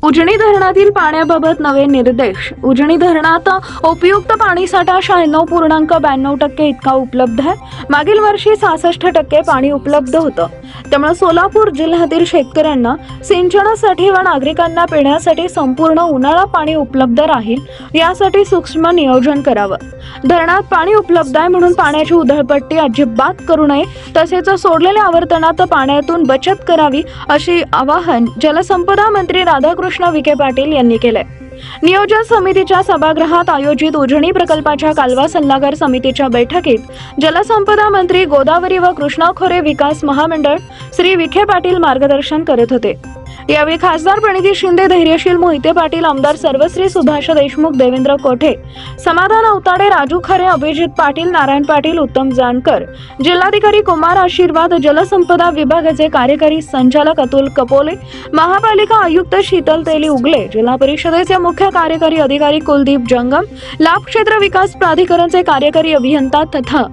उजनी धरणातील पाण्याबाबत नवे निर्देश। उजनी धरणात उपयुक्त पाणीसाठा 96.92% इतका उपलब्ध आहे। मागील वर्षी 66% पाणी उपलब्ध होतं। त्यामुळे सोलापूर जिल्ह्यातील शेतकऱ्यांना सिंचनासाठी व नागरिकांना पिण्यासाठी संपूर्ण उन्हाळा पाणी उपलब्ध राहील यासाठी सूक्ष्म नियोजन करावं। धरणात पाणी उपलब्ध आहे म्हणून पाण्याची उधळपट्टी अजिबात करू नये, तसेच सोडलेल्या आवर्तनात पाण्यातून बचत करावी अशी आवाहन जलसंपदा मंत्री राधाकृष्ण विखे पाटील यांनी केले। नियोजन समितीच्या सभागृहात आयोजित उजनी प्रकल्पाच्या कालवा सल्लागार समितीच्या बैठकीत जलसंपदा मंत्री गोदावरी व कृष्णा खोरे विकास महामंडळ श्री विखे पाटील मार्गदर्शन करत होते। यावेळी खासदार प्रणिती शिंदे, धैर्यशील मोहिते पाटील, आमदार सर्वश्री सुभाष देशमुख, देवेंद्र कोठे, समाधान अवताडे, राजू खरे, अभिजित पाटील, नारायण पाटील, उत्तम जानकर, जिल्हाधिकारी कुमार आशीर्वाद, जलसंपदा विभागाचे कार्यकारी संचालक अतुल कपोले, महापालिका आयुक्त शीतल तेली उगले, जिल्हा परिषदेचे मुख्य कार्यकारी अधिकारी कुलदीप जंगम, लाभ क्षेत्र विकास प्राधिकरणचे कार्यकारी अभियंता तथा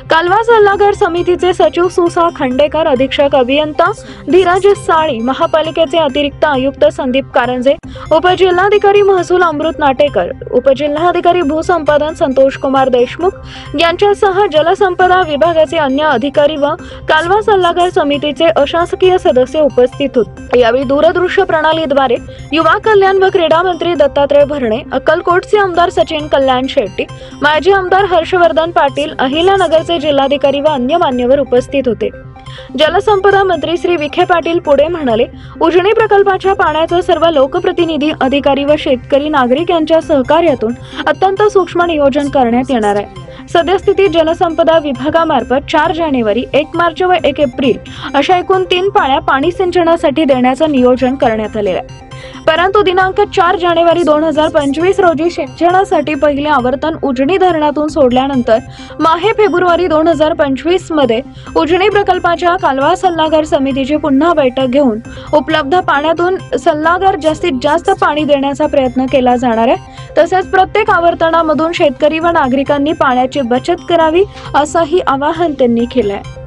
कालवा सल्लागार समितीचे सचिव सुसा खंडेकर, अधीक्षक अभियंता धीरज साळी, महापालिकेचे अतिरिक्त आयुक्त संदीप कारंजे, उपजिल्हाधिकारी महसूल अमृत नाटेकर, उपजिल्हाधिकारी भूसंपादन संतोष कुमार देशमुख यांच्यासह जलसंपदा विभागाचे अन्य अधिकारी व कालवा सल्लागार समितीचे अशासकीय सदस्य उपस्थित होते। यावेळी दूरदृश्य प्रणालीद्वारे युवा कल्याण व क्रीडा मंत्री दत्तात्रय भरणे, अक्कलकोटचे आमदार सचिन कल्याण शेट्टी, माजी आमदार हर्षवर्धन पाटील, अहिल्यानगरचे जिल्हाधिकारी व अन्य मान्यवर उपस्थित होते। जलसंपदा मंत्री श्री विखे पाटील पुढे म्हणाले, उजनी प्रकल्पाच्या पाण्याचं सर्व लोकप्रतिनिधी, अधिकारी व शेतकरी नागरिक यांच्या सहकार्यातून अत्यंत सूक्ष्म नियोजन करण्यात येणार आहे। सद्यस्थितीत जलसंपदा विभागामार्फत 4 जानेवारी, 1 मार्च व 1 एप्रिल अशा एकूण 3 पाळ्या पाणी सिंचनासाठी देण्याचं नियोजन करण्यात आलेलं आहे। परंतु दिनांक 4 जानेवारी 2025 रोजी सिंचनासाठी पहिले आवर्तन उजनी धरणातून सोडल्यानंतर माहे फेब्रुवारी 2025 मध्ये उजनी प्रकल्पाच्या कालवा सल्लागार समितीची पुन्हा बैठक घेऊन उपलब्ध पाण्यातून सल्लागार जास्तीत जास्त पाणी देण्याचा प्रयत्न केला जाणार आहे। तसेच प्रत्येक आवर्तनामधून शेतकरी व नागरिकांनी पाण्याची बचत करावी असंही आवाहन त्यांनी केलं आहे।